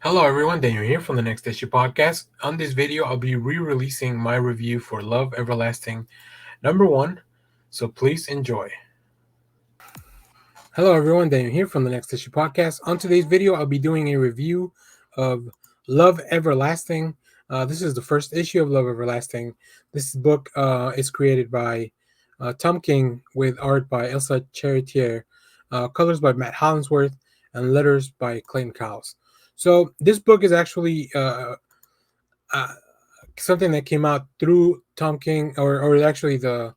Hello everyone, Daniel here from the Next Issue Podcast. On this video, I'll be re-releasing my review for Love Everlasting #1, so please enjoy. Hello everyone, Daniel here from the Next Issue Podcast. On today's video, I'll be doing a review of Love Everlasting. This is the first issue of Love Everlasting. This book is created by Tom King with art by Elsa Charretier, colors by Matt Hollingsworth, and letters by Clayton Cowles. So this book is actually uh, something that came out through Tom King, or actually the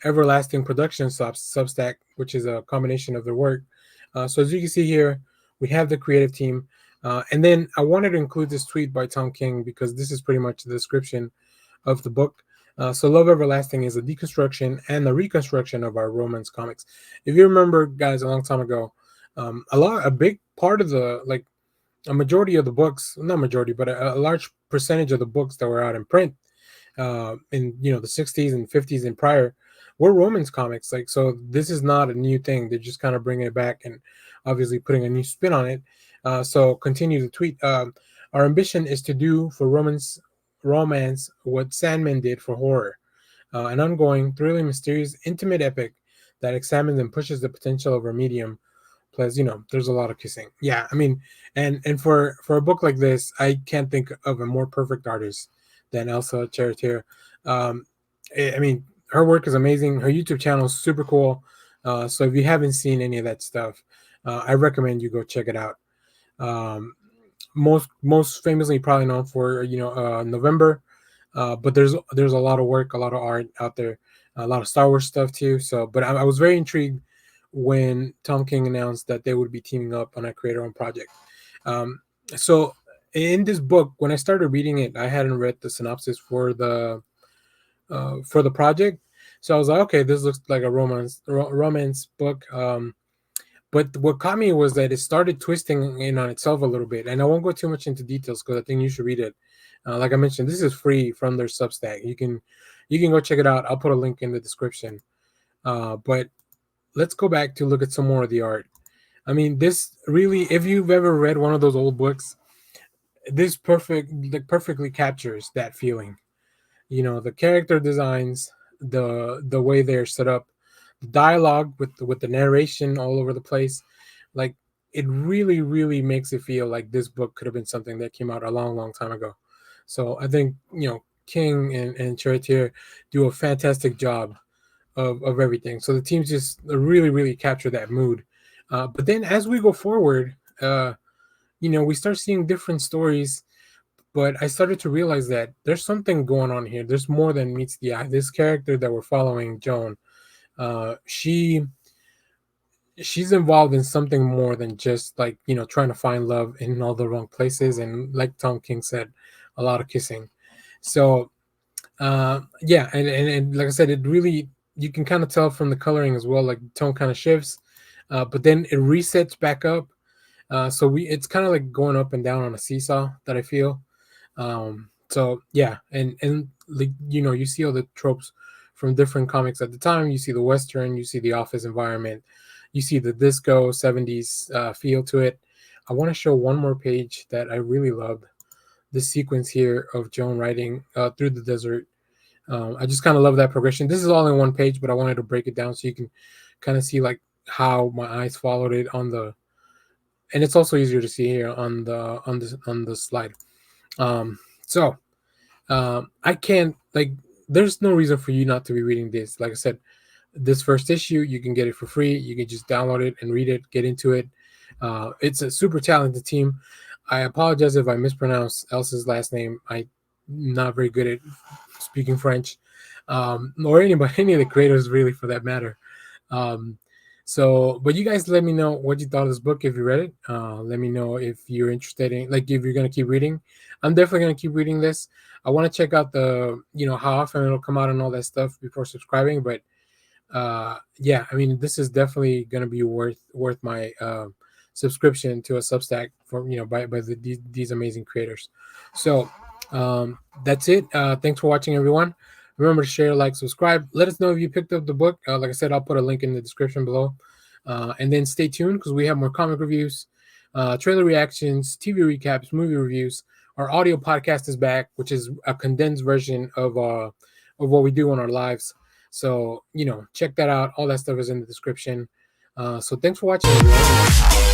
Everlasting Production Substack, which is a combination of their work. So as you can see here, we have the creative team. And then I wanted to include this tweet by Tom King because this is pretty much the description of the book. So Love Everlasting is a deconstruction and a reconstruction of our romance comics. If you remember, guys, a long time ago, a big part of a majority of the books, not majority, but a large percentage of the books that were out in print in the 60s and 50s and prior were romance comics. Like, so this is not a new thing. They're just kind of bringing it back and obviously putting a new spin on it. So continue to tweet. Our ambition is to do for romance what Sandman did for horror, an ongoing, thrilling, mysterious, intimate epic that examines and pushes the potential of our medium. Plus, there's a lot of kissing. Yeah, I mean, and for a book like this, I can't think of a more perfect artist than Elsa Charretier. I mean, her work is amazing. Her YouTube channel is super cool. So if you haven't seen any of that stuff, I recommend you go check it out. Most famously, probably known for November, but there's a lot of work, a lot of art out there, a lot of Star Wars stuff too. So, but I was very intrigued when Tom King announced that they would be teaming up on a creator-owned project. So in this book, when I started reading it, I hadn't read the synopsis for the project, so I was like, okay, this looks like a romance book. But what caught me was that it started twisting in on itself a little bit, and I won't go too much into details because I think you should read it. Like I mentioned, this is free from their Substack. You can go check it out. I'll put a link in the description. But let's go back to look at some more of the art. I mean, this really, if you've ever read one of those old books, this perfectly captures that feeling. The character designs, the way they're set up, the dialogue with the narration all over the place, like it really, really makes it feel like this book could have been something that came out a long, long time ago. So I think King and Charretier do a fantastic job of everything. So the teams just really, really capture that mood. But then as we go forward, we start seeing different stories. But I started to realize that there's something going on here. There's more than meets the eye. This character that we're following, Joan, she's involved in something more than just trying to find love in all the wrong places. And like Tom King said, a lot of kissing. So yeah, and like I said, it really, you can kind of tell from the coloring as well, like the tone kind of shifts, but then it resets back up. So it's kind of like going up and down on a seesaw that I feel. So yeah, and like you see all the tropes from different comics at the time. You see the Western, you see the office environment, you see the disco 70s feel to it. I want to show one more page that I really loved. This sequence here of Joan riding through the desert. I just kind of love that progression. This is all in one page, but I wanted to break it down so you can kind of see like how my eyes followed it on the, and it's also easier to see here on the slide. So I can't, like, there's no reason for you not to be reading this. Like I said, this first issue, you can get it for free. You can just download it and read it, get into it. It's a super talented team. I apologize if I mispronounce Elsa's last name. I'm not very good at speaking French, or anybody, any of the creators really, for that matter. But you guys let me know what you thought of this book if you read it. Let me know if you're interested in, like, if you're gonna keep reading. I'm definitely gonna keep reading this. I want to check out the, how often it'll come out and all that stuff before subscribing. But yeah, I mean, this is definitely gonna be worth my subscription to a Substack for by these amazing creators. So that's it. Thanks for watching, everyone. Remember to share, like, subscribe. Let us know if you picked up the book. Like I said, I'll put a link in the description below. And then stay tuned because we have more comic reviews. trailer reactions, TV recaps, movie reviews. Our audio podcast is back, which is a condensed version of what we do on our lives. So check that out. All that stuff is in the description. So thanks for watching, everyone.